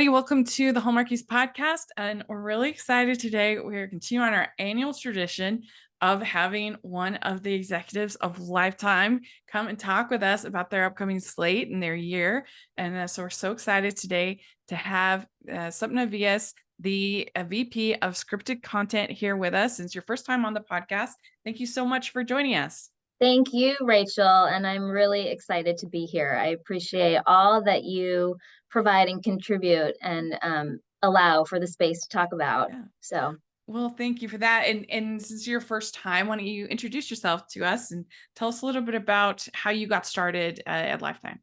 everybody. Welcome to the Hallmarkies podcast. And we're really excited today. We're continuing on our annual tradition of having one of the executives of Lifetime come and talk with us about their upcoming slate and their year. And so we're so excited today to have Sapna Vyas, the VP of Scripted Content, here with us. Since your first time on the podcast, thank you so much for joining us. Thank you, Rachel, and I'm really excited to be here. I appreciate all that you provide and contribute and allow for the space to talk about. Yeah. Well, thank you for that. And since your first time, why don't you introduce yourself to us and tell us a little bit about how you got started at Lifetime?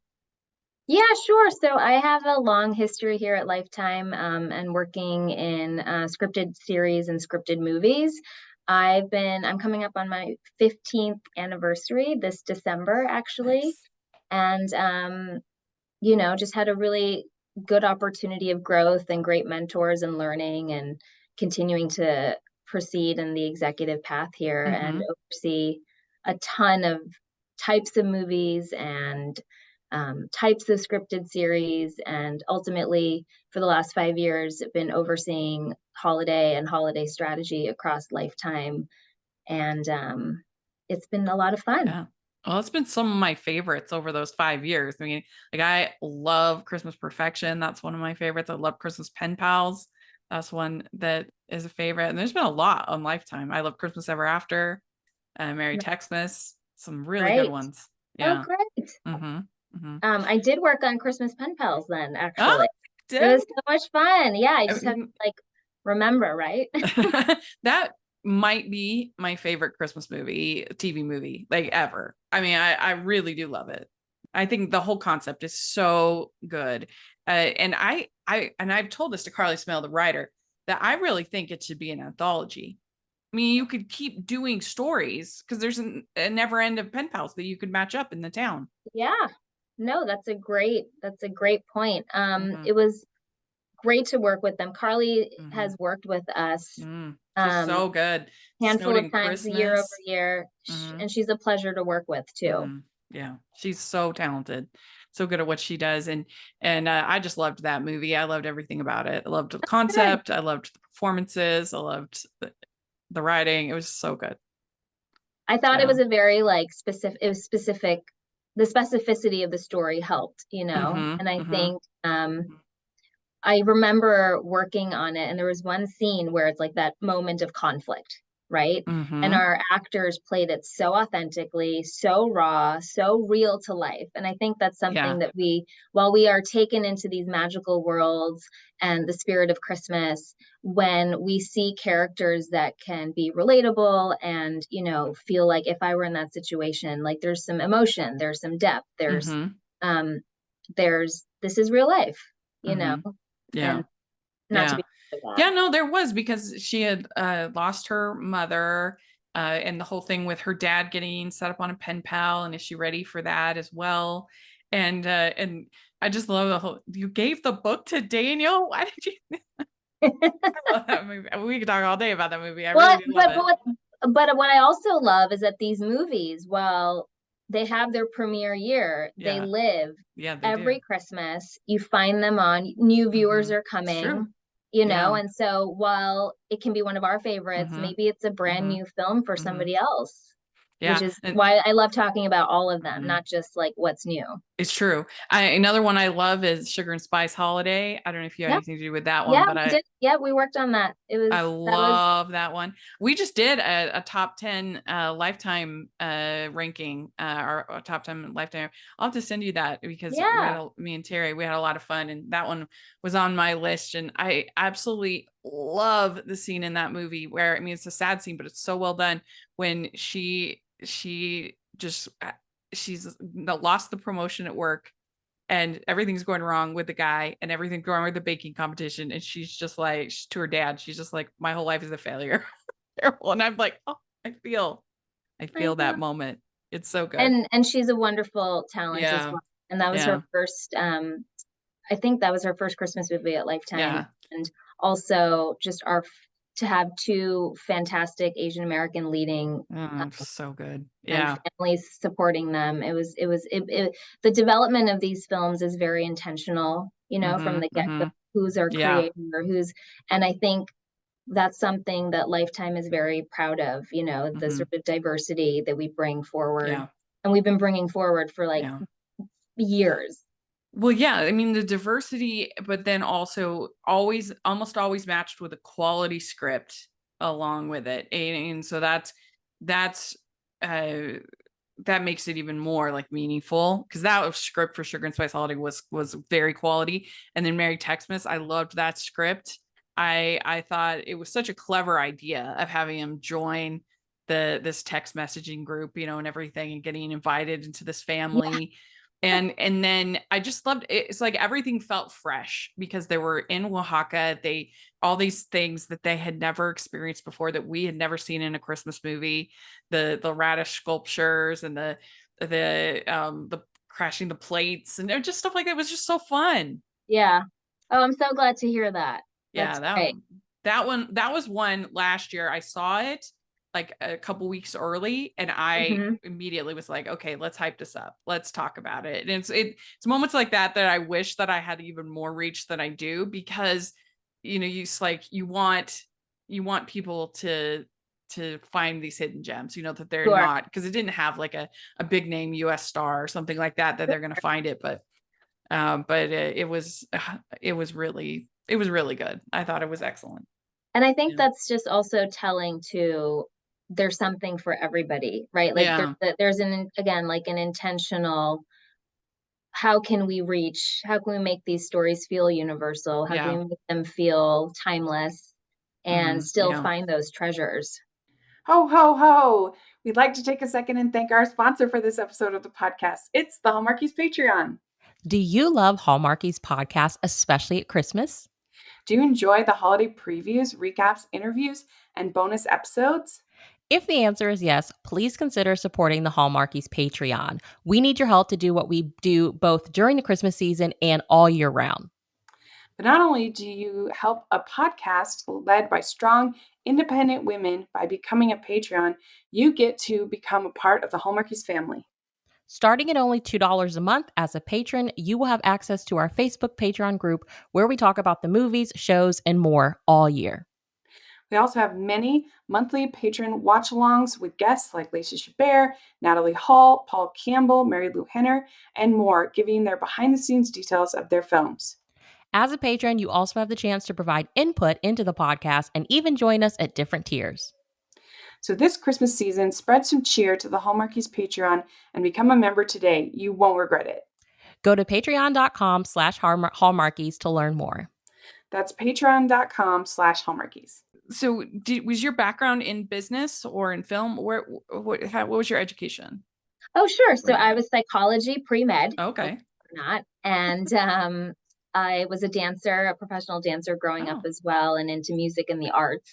Yeah, sure. So I have a long history here at Lifetime and working in scripted series and scripted movies. I'm coming up on my 15th anniversary this December, actually. Nice. And just had a really good opportunity of growth and great mentors and learning and continuing to proceed in the executive path here and oversee a ton of types of movies and types of scripted series. And ultimately, for the last 5 years, I've been overseeing holiday and holiday strategy across Lifetime. And it's been a lot of fun. Yeah. Well, it's been some of my favorites over those 5 years. I mean, like I love Christmas Perfection. That's one of my favorites. I love Christmas Pen Pals. That's one that is a favorite. And there's been a lot on Lifetime. I love Christmas Ever After, Merry Textmas, some really good ones. Yeah. Oh, great. Mm-hmm. I did work on Christmas Pen Pals then, actually. It was so much fun. Yeah, I just have to remember, right? That might be my favorite Christmas movie, TV movie, like ever. I mean, I really do love it. I think the whole concept is so good. And I've told this to Carly Smale, the writer, that I really think it should be an anthology. I mean, you could keep doing stories because there's a never end of pen pals that you could match up in the town. Yeah. No, that's a great point. It was great to work with them. Carly has worked with us she's so good. Handful of times a year over year, and she's a pleasure to work with too. Yeah, she's so talented, so good at what she does. And I just loved that movie. I loved everything about it. I loved the concept. I loved the performances. I loved the writing. It was so good. I thought it was a very specific, it was specific. The specificity of the story helped, and I think I remember working on it, and there was one scene where it's like that moment of conflict, right? And our actors played it so authentically, so raw, so real to life. And I think that's something that while we are taken into these magical worlds and the spirit of Christmas, when we see characters that can be relatable and, feel like if I were in that situation, like there's some emotion, there's some depth, there's this is real life, Yeah. And to be no, there was, because she had lost her mother, and the whole thing with her dad getting set up on a pen pal, and is she ready for that as well? And I just love the whole, you gave the book to Daniel. Why did you? I love that movie. We could talk all day about that movie. I really do love it. But what I also love is that these movies, while they have their premiere year, they live every Christmas. You find them on, new viewers are coming, and so while it can be one of our favorites, maybe it's a brand new film for somebody else. Which is why I love talking about all of them, not just like what's new. It's true. Another one I love is Sugar and Spice Holiday. I don't know if you had anything to do with that one, but we worked on that. I love that one. We just did a top 10 Lifetime ranking, or top 10 Lifetime. I'll have to send you that, because me and Terry, we had a lot of fun, and that one was on my list. And I absolutely love the scene in that movie where, I mean, it's a sad scene, but it's so well done, when she's lost the promotion at work, and everything's going wrong with the guy, and everything's going wrong with the baking competition. And she's just like, to her dad, she's just like, my whole life is a failure. Terrible. And I'm like, oh, I feel that moment. It's so good. And she's a wonderful talent as well. And that was her first, I think that was her first Christmas movie at Lifetime. And also just to have two fantastic Asian American leading, so good, and families supporting them. The development of these films is very intentional, from the get-go. who's our Yeah. creator, and I think that's something that Lifetime is very proud of, the Hmm. sort of diversity that we bring forward. Yeah. And we've been bringing forward for like Yeah. years. Well, yeah, I mean the diversity, but then also always, almost always matched with a quality script along with it, and so that's uh that makes it even more like meaningful, because that script for Sugar and Spice Holiday was very quality, and then Merry Xmas, I loved that script. I thought it was such a clever idea of having him join this text messaging group, and everything, and getting invited into this Yeah, family. And then I just loved it. It's like everything felt fresh because they were in Oaxaca. They all these things that they had never experienced before, that we had never seen in a Christmas movie. The radish sculptures, and the crashing the plates, and just stuff like that. It was just so fun. yeah. Oh, I'm so glad to hear that. Yeah, That's that great. that one that was one last year. I saw it like a couple weeks early, and I Hmm. immediately was like, okay, let's hype this up. Let's talk about it. And it's moments like that that I wish that I had even more reach than I do, because you just like you want people to find these hidden gems, that they're Sure. not, because it didn't have like a big name US star or something like that they're going to find it. But it was really good. I thought it was excellent. And I think Yeah. that's just also telling to there's something for everybody, right? Like Yeah. there's again, like an intentional, how can we make these stories feel universal? How can Yeah. we make them feel timeless and still Yeah. find those treasures? Ho, ho, ho. We'd like to take a second and thank our sponsor for this episode of the podcast. It's the Hallmarkies Patreon. Do you love Hallmarkies podcast, especially at Christmas? Do you enjoy the holiday previews, recaps, interviews, and bonus episodes? If the answer is yes, please consider supporting the Hallmarkies Patreon. We need your help to do what we do both during the Christmas season and all year round. But not only do you help a podcast led by strong, independent women by becoming a Patreon, you get to become a part of the Hallmarkies family. Starting at only $2 a month as a patron, you will have access to our Facebook Patreon group where we talk about the movies, shows, and more all year. We also have many monthly patron watch-alongs with guests like Lacey Chabert, Natalie Hall, Paul Campbell, Mary Lou Henner, and more, giving their behind-the-scenes details of their films. As a patron, you also have the chance to provide input into the podcast and even join us at different tiers. So this Christmas season, spread some cheer to the Hallmarkies Patreon and become a member today. You won't regret it. Go to patreon.com/hallmarkies to learn more. That's patreon.com/Hallmarkies. So was your background in business or in film? What was your education? Oh, sure. So Growing I up? was psychology pre-med, believe Okay. it or not. And I was a dancer, a professional dancer growing up Oh, as well, and into music and the arts.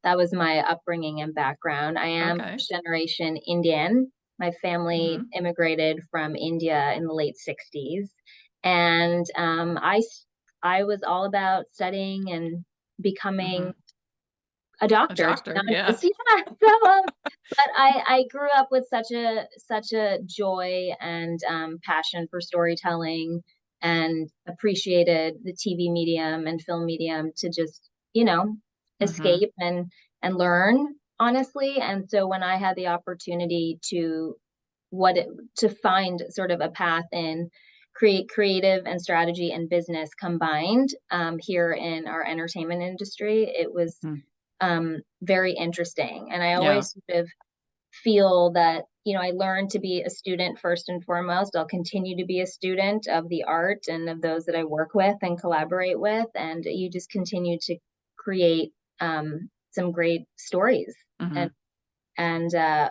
That was my upbringing and background. I am okay. first generation Indian. My family Mm-hmm. immigrated from India in the late 60s. And I was all about studying and Mm-hmm. becoming a A doctor, to be doctor, yeah. honest. Yeah. So, but I grew up with such a joy and passion for storytelling, and appreciated the TV medium and film medium to just Mm-hmm. escape and learn, honestly. And so when I had the opportunity what it, to find sort of a path in creative and strategy and business combined, here in our entertainment industry, it was very interesting. And I Yeah. always sort of feel that, I learned to be a student first and foremost. I'll continue to be a student of the art and of those that I work with and collaborate with. And you just continue to create some great stories. Mm-hmm. And I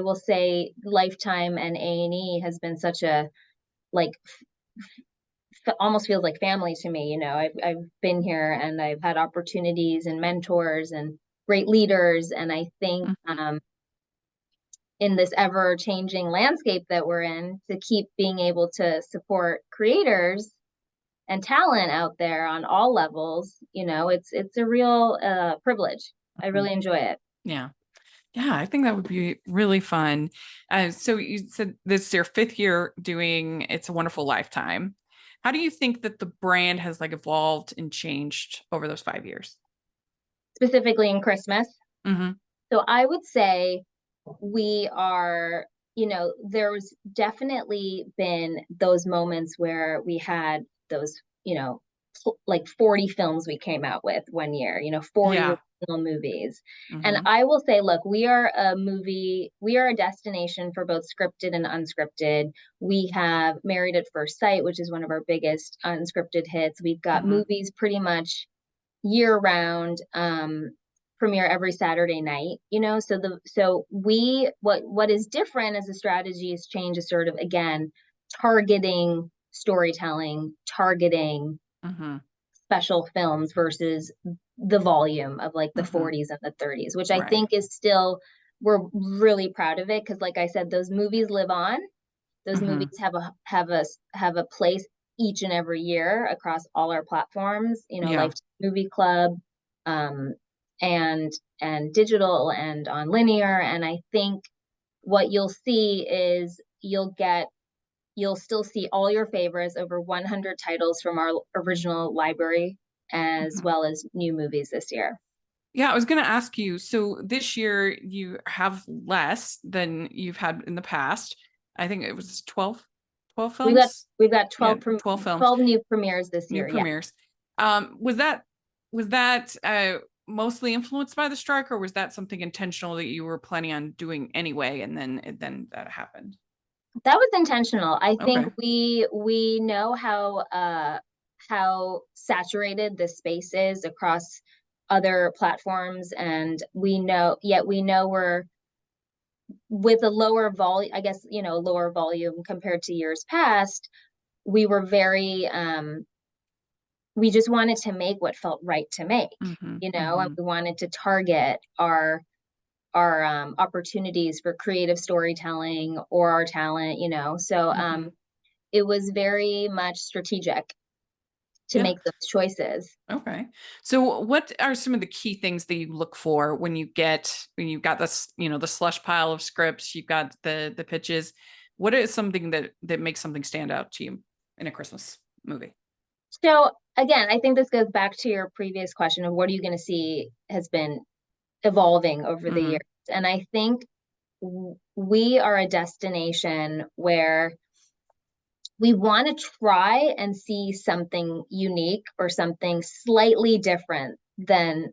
will say Lifetime and A&E has been such a, like, almost feels like family to me. I've been here and I've had opportunities and mentors and great leaders. And I think Mm-hmm. in this ever changing landscape that we're in, to keep being able to support creators and talent out there on all levels, it's a real privilege. I Mm-hmm. really enjoy it. Yeah. Yeah, I think that would be really fun. So you said this is your fifth year doing It's a Wonderful Lifetime. How do you think that the brand has like evolved and changed over those 5 years? Specifically in Christmas. Mm-hmm. So I would say we are, there's definitely been those moments where we had those, like 40 films we came out with one year, 40 Yeah. original movies. And Mm-hmm. I will say, look, we are a destination for both scripted and unscripted. We have Married at First Sight, which is one of our biggest unscripted hits. We've got Mm-hmm. movies pretty much year round, premiere every Saturday night, what is different as the strategies change is sort of, again, targeting storytelling, targeting Mm-hmm. special films versus the volume of like the Mm-hmm. 40s and the 30s, which I Right. think is still, we're really proud of it, because like I said, those movies live on. Those Mm-hmm. movies have a place each and every year across all our platforms, Yeah. Lifetime Movie Club, um, and digital and on linear. And I think what you'll see is you'll still see all your favorites, over 100 titles from our original library, as Mm-hmm. well as new movies this year. Yeah, I was going to ask you. So this year you have less than you've had in the past. I think it was 12 films. We've got Yeah, 12 12 films, 12 new premieres this new year. Yeah. premieres. Was that mostly influenced by the strike, or was that something intentional that you were planning on doing anyway, and then that happened? That was intentional. I think Okay. we know how saturated the space is across other platforms, and we know we're with a lower volume, I guess, lower volume compared to years past. We were very we just wanted to make what felt right to make, Mm-hmm. and Mm-hmm. we wanted to target our opportunities for creative storytelling or our talent, so Mm-hmm. it was very much strategic to Yeah. make those choices. Okay. So what are some of the key things that you look for when you've got this, the slush pile of scripts, you've got the pitches? What is something that makes something stand out to you in a Christmas movie? So again, I think this goes back to your previous question of what are you going to see has been evolving over the Mm-hmm. years. And I think we are a destination where we want to try and see something unique or something slightly different than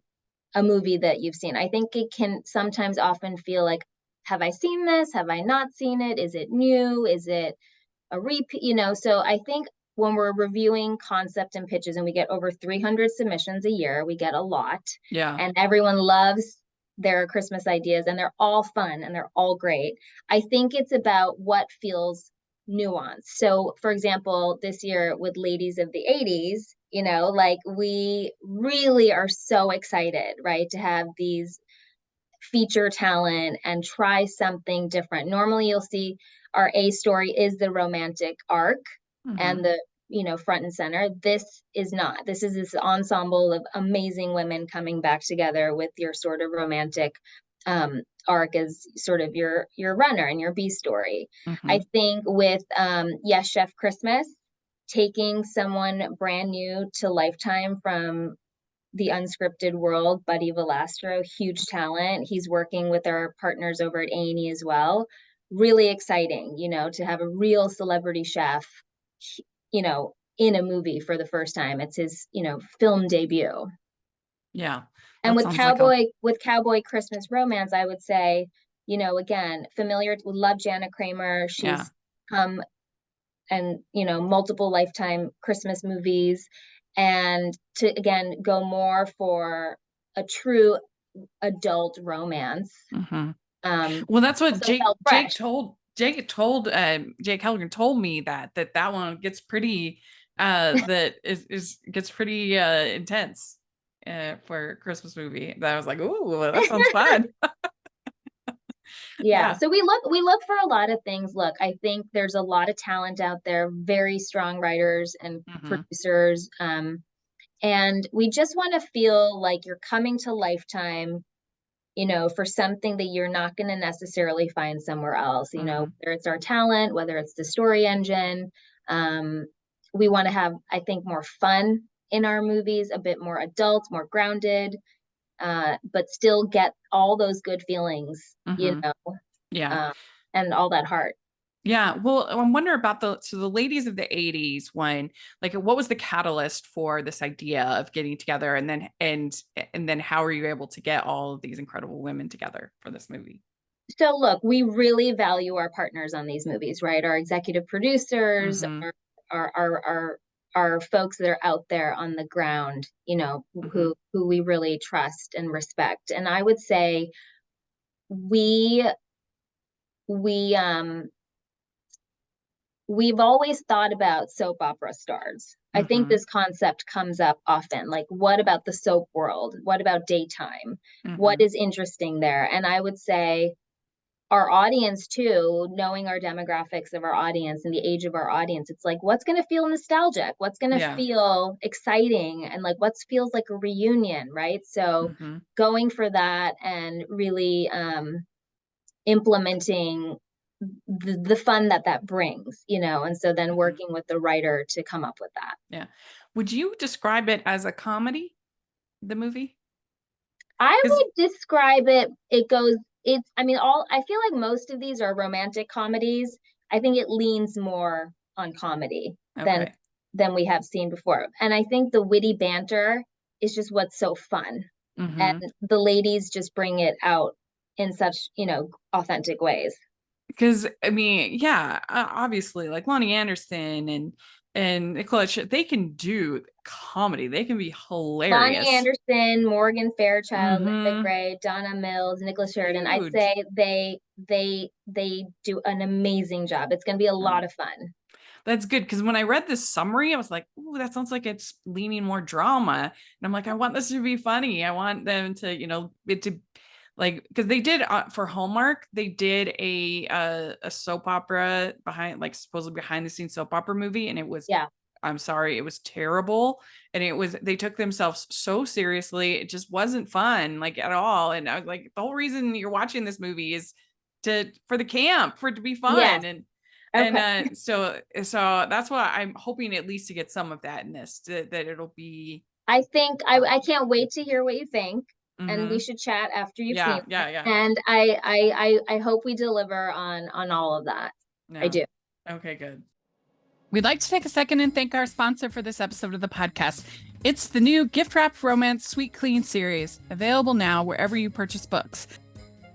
a movie that you've seen. I think it can sometimes often feel like, have I seen this? Have I not seen it? Is it new? Is it a repeat? So I think when we're reviewing concept and pitches, and we get over 300 submissions a year, we get a lot. Yeah. And everyone loves their Christmas ideas, and they're all fun and they're all great. I think it's about what feels nuanced. So, for example, this year with Ladies of the 80s, like we really are so excited, right, to have these feature talent and try something different. Normally, you'll see our A story is the romantic arc Mm-hmm. and the front and center. This is not. This is this ensemble of amazing women coming back together with your sort of romantic arc as sort of your runner and your B story. Mm-hmm. I think with Yes Chef Christmas, taking someone brand new to Lifetime from the unscripted world, Buddy Valastro, huge talent. He's working with our partners over at A&E as well. Really exciting, to have a real celebrity chef, in a movie for the first time. It's his, film debut. Yeah. And That with sounds like a Cowboy Christmas Romance, I would say, again, familiar, love Jana Kramer. yeah. She's come and multiple Lifetime Christmas movies, and to again go more for a true adult romance. Mm-hmm. Well, that's what So felt fresh. Jake Helgen told me that one gets pretty gets pretty intense for a Christmas movie. That I was like, ooh, that sounds fun. Yeah. Yeah. So we look for a lot of things. Look, I think there's a lot of talent out there, very strong writers and Mm-hmm. producers. And we just want to feel like you're coming to Lifetime, for something that you're not going to necessarily find somewhere else, Mm-hmm. whether it's our talent, whether it's the story engine, we want to have, I think, more fun in our movies, a bit more adult, more grounded, but still get all those good feelings, you know, Yeah. and all that heart. Yeah. Well, I wonder about the ladies of the 80s when, like, what was the catalyst for this idea of getting together, and then how are you able to get all of these incredible women together for this movie? So look, we really value our partners on these movies, right? Our executive producers, our folks that are out there on the ground, you know, who we really trust and respect. And I would say we we've always thought about soap opera stars. I think this concept comes up often. Like, what about the soap world? What about daytime? What is interesting there? And I would say our audience too, knowing our demographics of our audience and the age of our audience, it's like, what's going to feel nostalgic? What's going to feel exciting? And like, what feels like a reunion, right? So going for that and really implementing the fun that brings, you know, and so then working with the writer to come up with that. Yeah. Would you describe it as a comedy, the movie? I would describe it, I feel like most of these are romantic comedies. I think it leans more on comedy than we have seen before. And I think the witty banter is just what's so fun. And the ladies just bring it out in such, you know, authentic ways. Because I mean, yeah, obviously, like Lonnie Anderson and Nicola, they can do comedy. They can be hilarious. Lonnie Anderson, Morgan Fairchild, Linda Gray, Donna Mills, Nicholas Sheridan. I'd say they do an amazing job. It's going to be a lot of fun. That's good, because when I read this summary, I was like, "Ooh, that sounds like it's leaning more drama." And I'm like, I want this to be funny. I want them to, you know, it to, like, because they did for Hallmark, they did a soap opera supposedly behind the scenes soap opera movie, and it was, I'm sorry, it was terrible, and they took themselves so seriously. It just wasn't fun, like, at all. And I was like, the whole reason you're watching this movie is for the camp, for it to be fun. And so that's why I'm hoping at least to get some of that in this, that it'll be. I think I can't wait to hear what you think, and we should chat after you've seen it. Yeah. And I hope we deliver on all of that. I do. Okay, good. We'd like to take a second and thank our sponsor for this episode of the podcast. It's the new Gift Wrapped Romance Sweet Clean series, available now wherever you purchase books.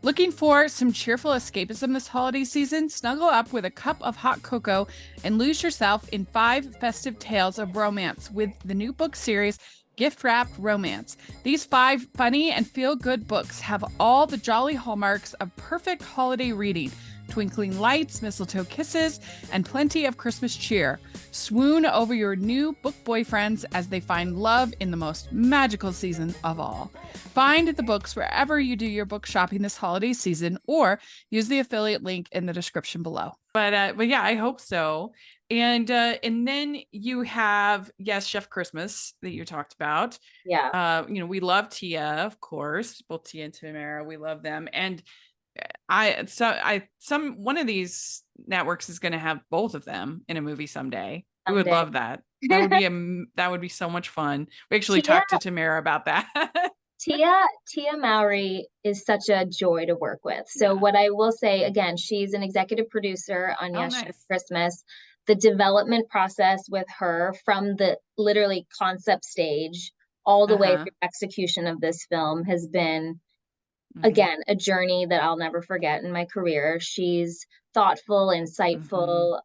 Looking for some cheerful escapism this holiday season? Snuggle up with a cup of hot cocoa and lose yourself in 5 festive tales of romance with the new book series, Gift Wrapped Romance. These 5 funny and feel-good books have all the jolly hallmarks of perfect holiday reading: twinkling lights, mistletoe kisses, and plenty of Christmas cheer. Swoon over your new book boyfriends as they find love in the most magical season of all. Find the books wherever you do your book shopping this holiday season, or use the affiliate link in the description below. But yeah, I hope so. And then you have, Chef Christmas that you talked about. Yeah. You know, we love Tia, of course, both Tia and Tamara. We love them. And one of these networks is going to have both of them in a movie someday. We would love that. That would be so much fun. We actually talked to Tamara about that. Tia Mowry is such a joy to work with. So what I will say, again, she's an executive producer on Chef Christmas. The development process with her from the literally concept stage all the way through execution of this film has been, again, a journey that I'll never forget in my career. She's thoughtful, insightful,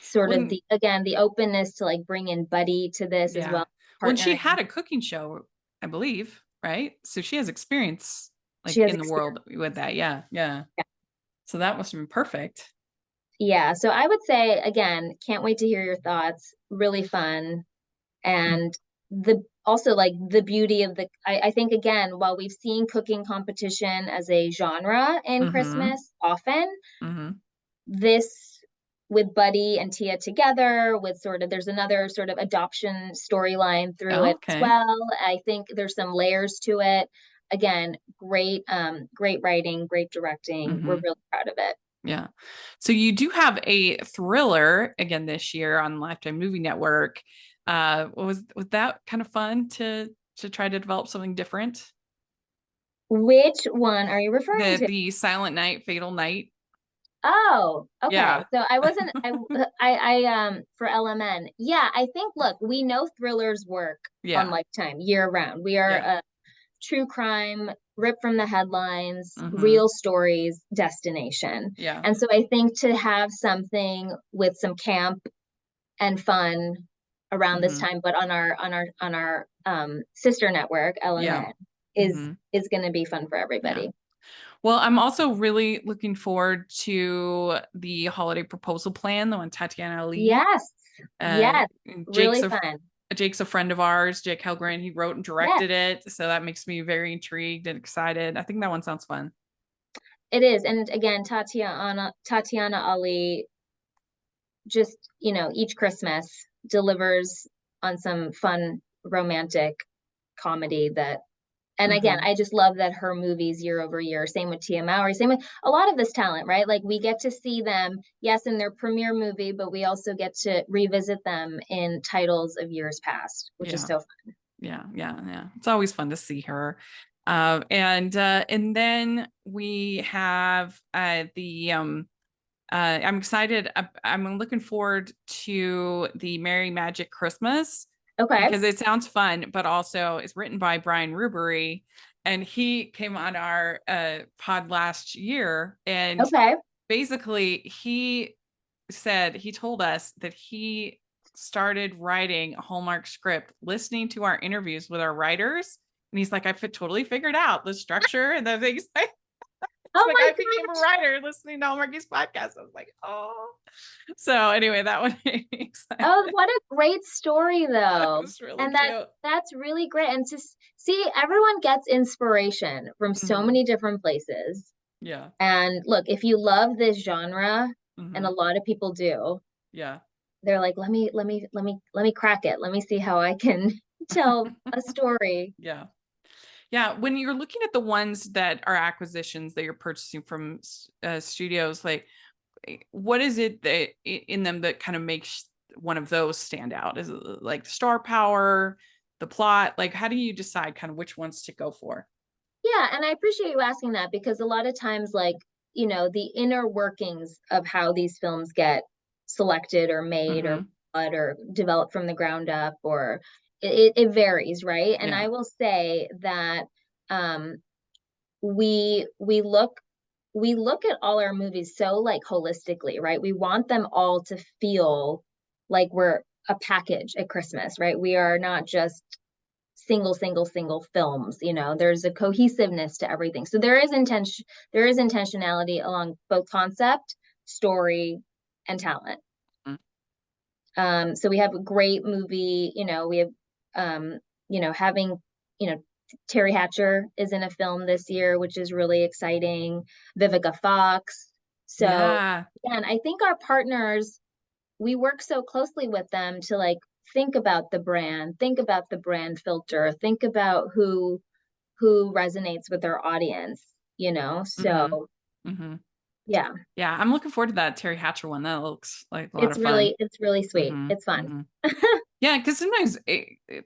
sort of the openness to like bring in Buddy to this as well. When she had a cooking show, I believe, right? So she has experience in the world with that. Yeah. So that must have been perfect. Yeah. So I would say, again, can't wait to hear your thoughts. Really fun. And also like the beauty of I think, again, while we've seen cooking competition as a genre in Christmas often, this with Buddy and Tia together with there's another sort of adoption storyline through it as well. I think there's some layers to it. Again, great writing, great directing. We're really proud of it. Yeah. So you do have a thriller again this year on Lifetime Movie Network. Was that kind of fun to try to develop something different? Which one are you referring to? The Silent Night, Fatal Night. Oh, okay. Yeah. So I wasn't I for LMN. Yeah, I think look, we know thrillers work on Yeah. Lifetime year round. We are Yeah. a true crime, rip from the headlines, Mm-hmm. real stories destination. Yeah. And so I think to have something with some camp and fun around this Mm-hmm. time, but on our sister network, Yeah. LMN, Mm-hmm. is gonna be fun for Yeah. everybody. Well, I'm also really looking forward to the holiday proposal plan, the one Tatiana Ali. Yes. Uh, Yes. Jake's Really a fun. Jake's a friend of ours, Jake Helgren. He wrote and Yes. directed it, so that makes me very intrigued and excited. I think that one sounds fun. It is. And again, Tatiana Ali just, each Christmas delivers on some fun romantic comedy that and again, Mm-hmm. I just love that her movies year over year, same with Tia Mowry, same with a lot of this talent, right? Like we get to see them, yes, in their premiere movie, but we also get to revisit them in titles of years past, which is Yeah. so fun. Yeah. It's always fun to see her. And then we have the I'm excited. I'm looking forward to the Merry Magic Christmas Okay. because it sounds fun, but also it's written by Brian Rubery, and he came on our pod last year, and Okay. basically he told us that he started writing a Hallmark script, listening to our interviews with our writers, and he's like, totally figured out the structure and the things. It's Oh like my I became a gosh. writer listening to Hallmarkie's podcast. I was like, oh. So anyway, that one made me excited. Oh, what a great story It though. was really And cute. that's really great. And to see everyone gets inspiration from so Mhm. many different places. Yeah. And look, if you love this genre, and a Mhm. lot of people do, Yeah. they're like, let me crack it. Let me see how I can tell a story. Yeah. Yeah. When you're looking at the ones that are acquisitions that you're purchasing from studios, like what is it that in them that kind of makes one of those stand out? Is it like the star power, the plot? Like, how do you decide kind of which ones to go for? Yeah, and I appreciate you asking that because a lot of times, like, the inner workings of how these films get selected or made or Mm-hmm. developed from the ground up, or it varies, right? And Yeah. I will say that um, we look at all our movies so like holistically, right? We want them all to feel like we're a package at Christmas, right? We are not just single films. There's a cohesiveness to everything. So there is intentionality along both concept, story, and talent. Mm. So we have a great movie. We have having Terry Hatcher is in a film this year, which is really exciting. Vivica Fox. So Yeah. again, I think our partners, we work so closely with them to like think about the brand, think about the brand filter, think about who resonates with their audience, Mm-hmm. So Mm-hmm. yeah, Yeah, I'm looking forward to that Terry Hatcher one. That looks like a lot of fun. it's really sweet. Mm-hmm. It's fun. Mm-hmm. Yeah, because sometimes,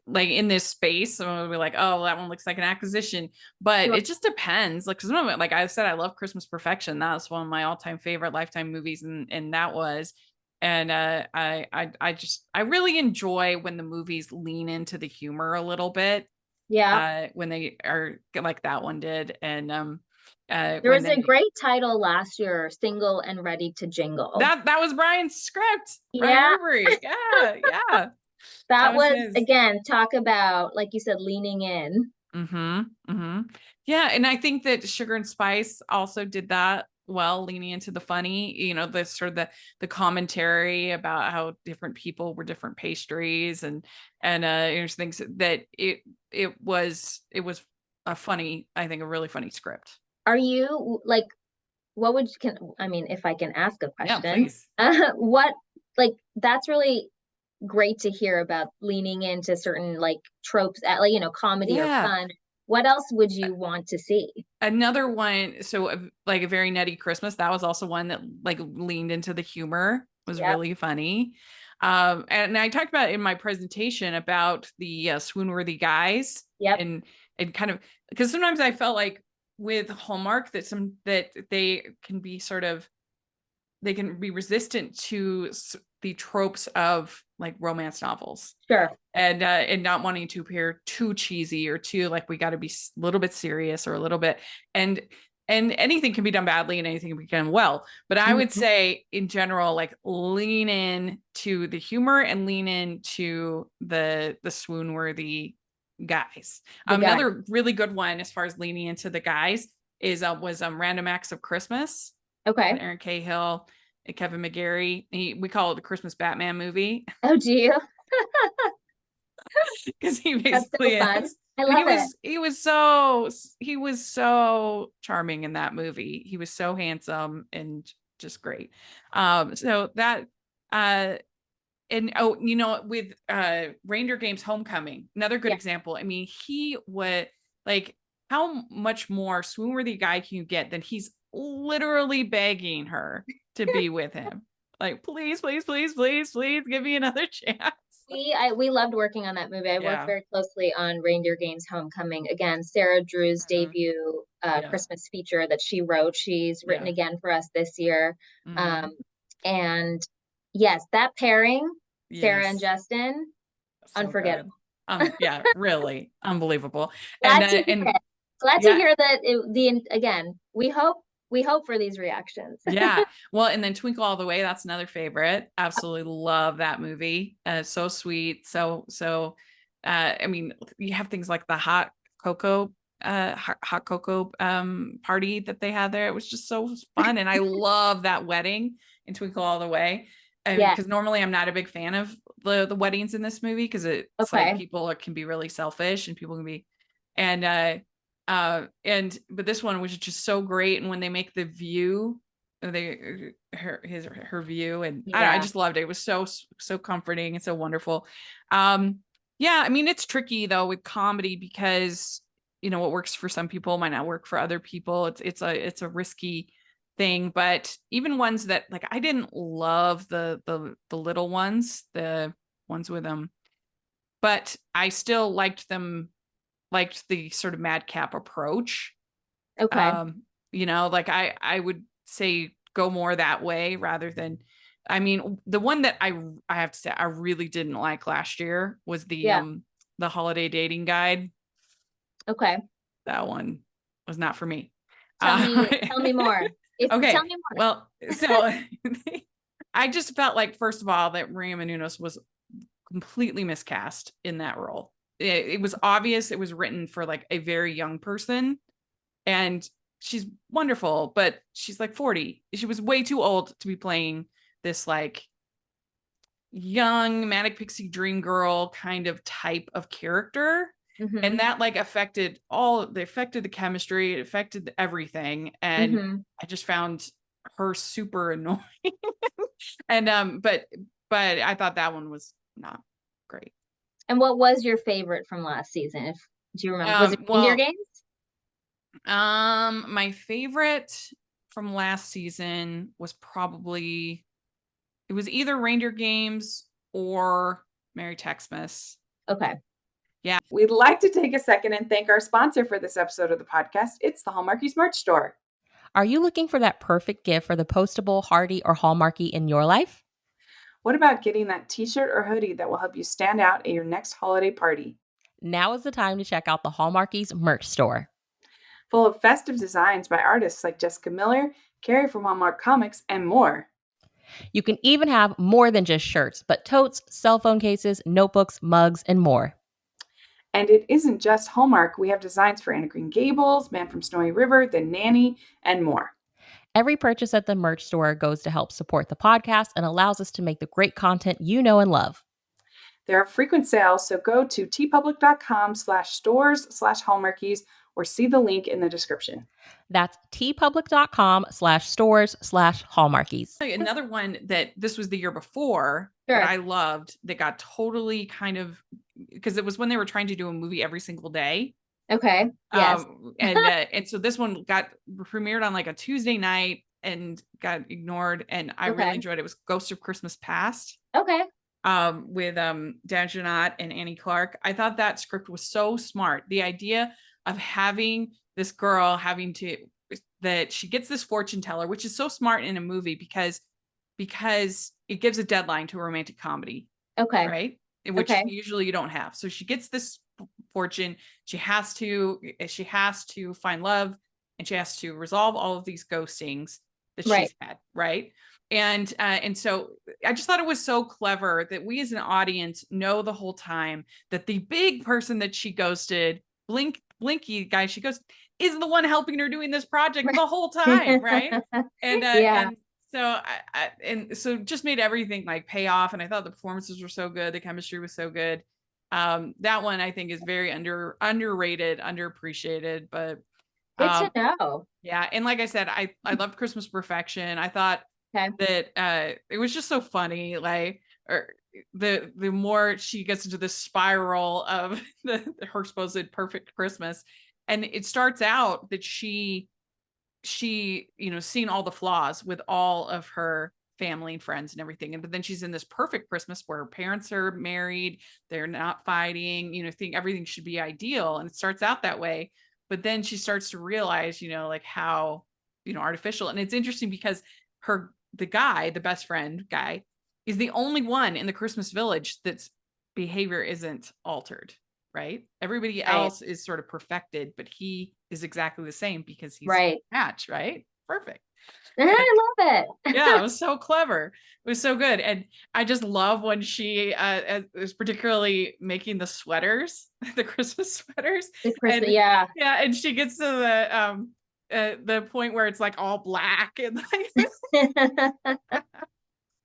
like in this space, someone will be like, "Oh, that one looks like an acquisition," but Sure. it just depends. Like, because like I said, I love Christmas Perfection. That was one of my all-time favorite Lifetime movies, and that was, and I really enjoy when the movies lean into the humor a little bit. Yeah. When they are like that one did, and There when was a they great title last year, Single and Ready to Jingle. that was Brian's script, Brian Yeah, Rubery. Yeah, that that was was his. again, talk about, like you said, leaning in. Mm-hmm. Mm-hmm. Yeah, and I think that Sugar and Spice also did that well, leaning into the funny, the sort of the commentary about how different people were different pastries and things that it was a funny, I think a really funny script. Are you like, what would you can I mean, if I can ask a Yeah, question, please. what like that's really great to hear about leaning into certain like tropes at like, comedy or Yeah. fun. What else would you want to see? Another one, so like A Very Nutty Christmas, that was also one that like leaned into the humor, was really funny. And I talked about in my presentation about the swoon-worthy guys, and kind of, because sometimes I felt like with Hallmark that they can be resistant to the tropes of like romance novels. Sure. And not wanting to appear too cheesy or too like we got to be a little bit serious or a little bit, and anything can be done badly and anything can be done well. But I would say in general, like lean in to the humor and lean into the swoon worthy guys. Another really good one as far as leaning into the guys was Random Acts of Christmas. Okay. Aaron Cahill and Kevin McGarry. We call it the Christmas Batman movie. Oh, do you? Because he basically is. I love it. He was so charming in that movie. He was so handsome and just great. So that and with Reindeer Games Homecoming, another good example. I mean, he would like, how much more swoon-worthy guy can you get than he's literally begging her to be with him. Like, please, please, please, please, please give me another chance. We loved working on that movie. I worked very closely on Reindeer Games Homecoming. Again, Sarah Drew's debut Christmas feature that she wrote. She's written again for us this year. And yes, that pairing, Sarah and Justin, so unforgettable. Really unbelievable. Glad to hear that. Again, we hope for these reactions. Well, and then Twinkle All the Way, that's another favorite. Absolutely love that movie. So sweet. So I mean, you have things like the hot cocoa party that they had there. It was just so fun. And I love that wedding in Twinkle All the Way. Because normally I'm not a big fan of the weddings in this movie, because it's like people can be really selfish and people can be, but this one was just so great. And when they make the view, her view, and I just loved it. It was so comforting and so wonderful. I mean, it's tricky though with comedy, because what works for some people might not work for other people. It's a risky thing. But even ones that, like, I didn't love the little ones, the ones with them, but I still liked the sort of madcap approach. Like I would say go more that way rather than, I mean, the one that I have to say I really didn't like last year was the holiday dating guide. That one was not for me. Tell me more. Tell me more. Well, so I just felt like, first of all, that Maria Menounos was completely miscast in that role. It was obvious it was written for like a very young person, and she's wonderful, but she's like 40. She was way too old to be playing this like young manic pixie dream girl kind of type of character. And that like affected the chemistry, it affected everything. And I just found her super annoying. And but I thought that one was not great. And what was your favorite from last season? Do you remember? Was it Reindeer Games? My favorite from last season was it was either Reindeer Games or Merry Xmas. Okay. Yeah. We'd like to take a second and thank our sponsor for this episode of the podcast. It's the Hallmarkies merch store. Are you looking for that perfect gift for the postable, Hardy, or Hallmarky in your life? What about getting that t-shirt or hoodie that will help you stand out at your next holiday party? Now is the time to check out the Hallmarkies merch store. Full of festive designs by artists like Jessica Miller, Carrie from Hallmark Comics, and more. You can even have more than just shirts, but totes, cell phone cases, notebooks, mugs, and more. And it isn't just Hallmark. We have designs for Anna Green Gables, Man from Snowy River, The Nanny, and more. Every purchase at the merch store goes to help support the podcast and allows us to make the great content you know and love. There are frequent sales, so go to tpublic.com/stores/Hallmarkies or see the link in the description. That's tpublic.com/stores/Hallmarkies. Another one that this was the year before that I loved, that got totally kind of, because it was when they were trying to do a movie every single day. Okay. Yes. And so this one got premiered on like a Tuesday night and got ignored, and I really enjoyed it. It was Ghost of Christmas Past. Okay. With Dan Jeannotte and Annie Clark. I thought that script was so smart. The idea of having this girl that she gets this fortune teller, which is so smart in a movie because it gives a deadline to a romantic comedy. Okay. Right? Which usually you don't have. So she gets this fortune. She has to find love, and she has to resolve all of these ghostings that she's had. Right. And so I just thought it was so clever that we as an audience know the whole time that the big person that she ghosted, Blinky guy she goes, is the one helping her doing this project the whole time. Right. And so just made everything like pay off. And I thought the performances were so good. The chemistry was so good. That one I think is very underrated, underappreciated, but good to know. Yeah. And like I said, I loved Christmas Perfection. I thought that it was just so funny. Like, or the more she gets into this spiral of her supposed perfect Christmas, and it starts out that she seen all the flaws with all of her family and friends and everything, but then she's in this perfect Christmas where her parents are married, they're not fighting, think everything should be ideal, and it starts out that way. But then she starts to realize like how artificial. And it's interesting because the best friend guy, is the only one in the Christmas village that's behavior isn't altered. Right. Everybody else is sort of perfected, but he is exactly the same because he's match. Right. Perfect. I love it. Yeah, it was so clever. It was so good. And I just love when she is particularly making the sweaters, the Christmas sweaters. Yeah. And she gets to the point where it's like all black and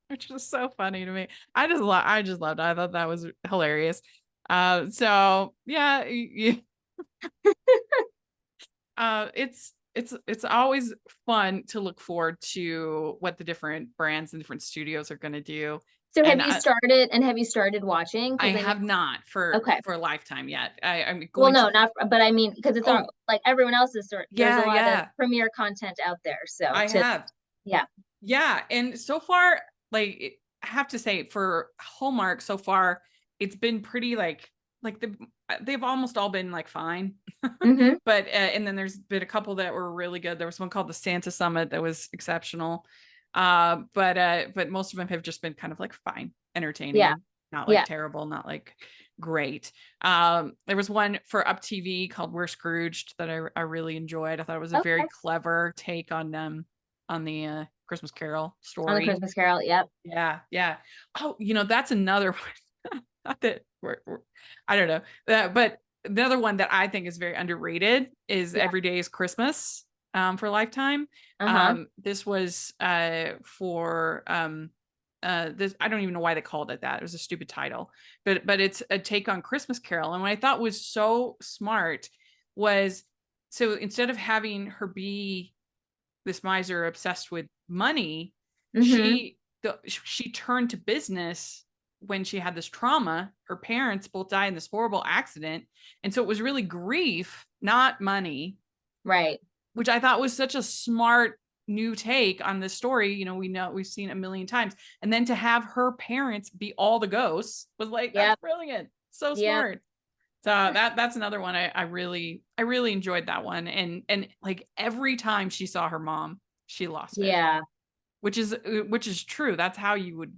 which is so funny to me. I just loved it. I thought that was hilarious. So yeah, it's always fun to look forward to what the different brands and different studios are going to do. So have you started watching? I have not for Lifetime yet. I'm going but I mean, because it's all like everyone else's there's a lot of premiere content out there. So yeah. And so far, like, I have to say, for Hallmark so far, it's been pretty like they've almost all been like fine. But and then there's been a couple that were really good. There was one called the Santa Summit that was exceptional. But most of them have just been kind of like fine, entertaining, not like terrible, not like great. There was one for Up TV called We're Scrooged that I really enjoyed. I thought it was a very clever take on the Christmas Carol story. On the Christmas Carol, yep. Yeah. Oh, that's another one. Not that I don't know, but another one that I think is very underrated is Every Day is Christmas. For Lifetime. This was for this, I don't even know why they called it that. It was a stupid title, but it's a take on Christmas Carol. And what I thought was so smart was, so instead of having her be this miser obsessed with money, she turned to business when she had this trauma. Her parents both died in this horrible accident, and so it was really grief, not money. Right. Which I thought was such a smart new take on this story. We've seen a million times. And then to have her parents be all the ghosts was like, that's brilliant. So smart. So that's another one. I really enjoyed that one. And like every time she saw her mom, she lost it. Yeah. Which is true. That's how you would,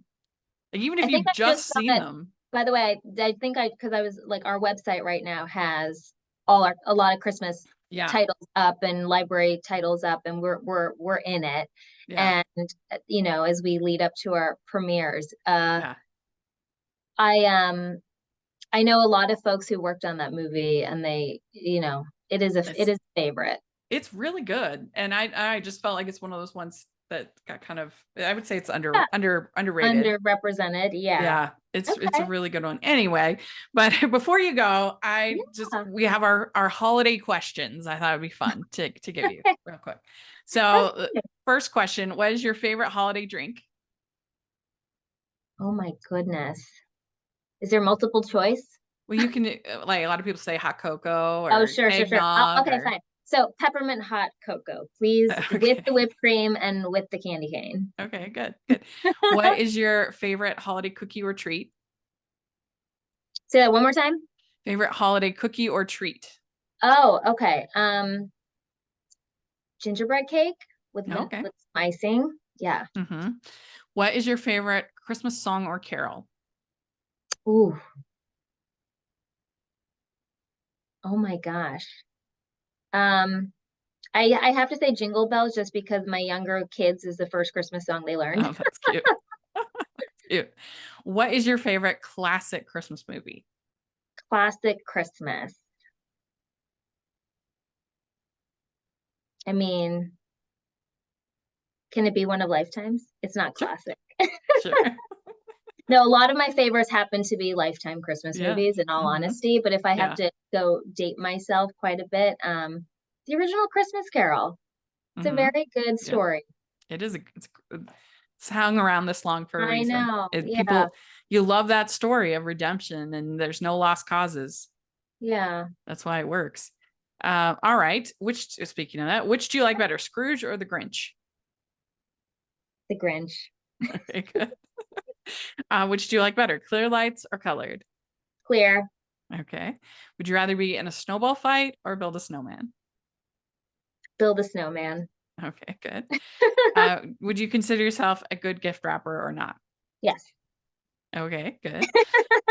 like, even if you've just seen them. By the way, I think because I was like, our website right now has a lot of Christmas titles up and library titles up, and we're in it. And as we lead up to our premieres, I know a lot of folks who worked on that movie, and they, it is a favorite. It's really good, and I just felt like it's one of those ones that got kind of, I would say it's underrated, underrepresented. Yeah. It's a really good one. Anyway, but before you go, we have our holiday questions. I thought it'd be fun to give you real quick. So first question, what is your favorite holiday drink? Oh my goodness. Is there multiple choice? Well, you can like a lot of people say hot cocoa Oh, or sure. eggnog Okay, or fine. So peppermint hot cocoa, please, with okay. the whipped cream and with the candy cane. Okay, good. Good. What is your favorite holiday cookie or treat? Say that one more time. Favorite holiday cookie or treat? Oh, okay. Gingerbread cake with Okay. with icing. Yeah. What is your favorite Christmas song or carol? Ooh. Oh my gosh. Um, I have to say Jingle Bells just because my younger kids is the first Christmas song they learned. Oh, that's cute. That's cute. What is your favorite classic Christmas movie? Classic Christmas. I mean, can it be one of Lifetime's? It's not Sure. classic. Sure. No, a lot of my favorites happen to be Lifetime Christmas Yeah. movies, in all honesty. But if I have Yeah. to go date myself quite a bit, the original Christmas Carol. It's a very good Yeah. story. It is. It's hung around this long for a I reason. know. Yeah. People, you love that story of redemption, and there's no lost causes. Yeah. That's why it works. All right. Speaking of that, which do you like better, Scrooge or the Grinch? The Grinch. Okay, good. Which do you like better, clear lights or colored? Clear. Okay. Would you rather be in a snowball fight or build a snowman? Build a snowman. Okay, good. Would you consider yourself a good gift wrapper or not? Yes. Okay, good.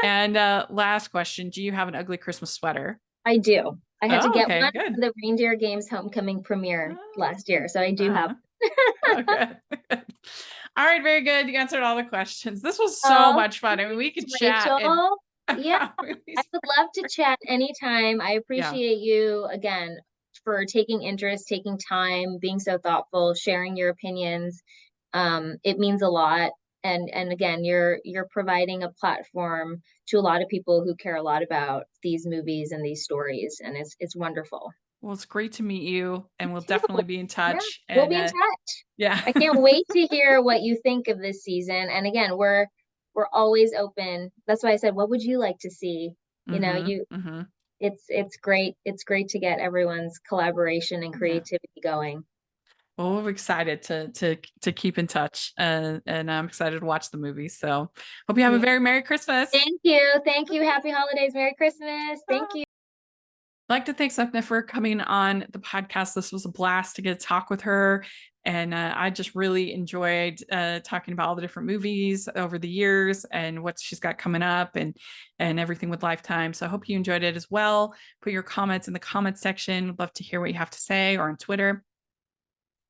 And last question, do you have an ugly Christmas sweater? I do. I had to get okay, one good. for the Reindeer Games homecoming premiere last year, so I do have. Oh, good. All right, very good. You answered all the questions. This was so much fun. I mean, we could chat. Rachel. Yeah, I would love to chat anytime. I appreciate you again for taking interest, taking time, being so thoughtful, sharing your opinions. It means a lot. And again, you're providing a platform to a lot of people who care a lot about these movies and these stories, and it's wonderful. Well, it's great to meet you, and we'll definitely be in touch. Yeah, we'll be in touch. Yeah. I can't wait to hear what you think of this season. And again, we're always open. That's why I said, what would you like to see? You know, it's great. It's great to get everyone's collaboration and creativity going. Well, we're excited to keep in touch, and I'm excited to watch the movie. So hope you have a very Merry Christmas. Thank you. Thank you. Happy holidays. Merry Christmas. Thank you. I'd like to thank Sapna for coming on the podcast. This was a blast to get to talk with her. And I just really enjoyed talking about all the different movies over the years and what she's got coming up and everything with Lifetime. So I hope you enjoyed it as well. Put your comments in the comments section. Would love to hear what you have to say, or on Twitter.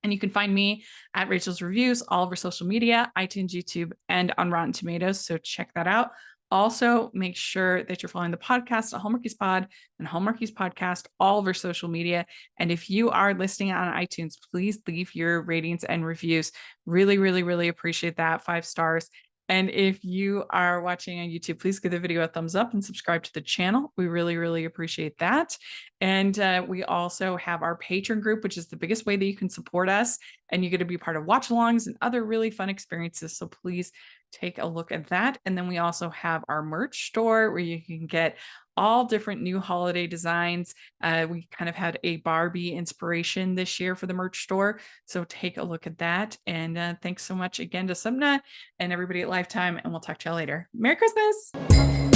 And you can find me at Rachel's Reviews, all over social media, iTunes, YouTube, and on Rotten Tomatoes. So check that out. Also, make sure that you're following the podcast at Hallmarkies Pod and Hallmarkies Podcast, all over social media. And if you are listening on iTunes, please leave your ratings and reviews. Really, really, really appreciate that. 5 stars. And if you are watching on YouTube, please give the video a thumbs up and subscribe to the channel. We really, really appreciate that. And we also have our Patreon group, which is the biggest way that you can support us. And you get to be part of watch-alongs and other really fun experiences. So please take a look at that. And then we also have our merch store where you can get all different new holiday designs. We kind of had a Barbie inspiration this year for the merch store. So take a look at that. And thanks so much again to Sapna and everybody at Lifetime. And we'll talk to you later. Merry Christmas.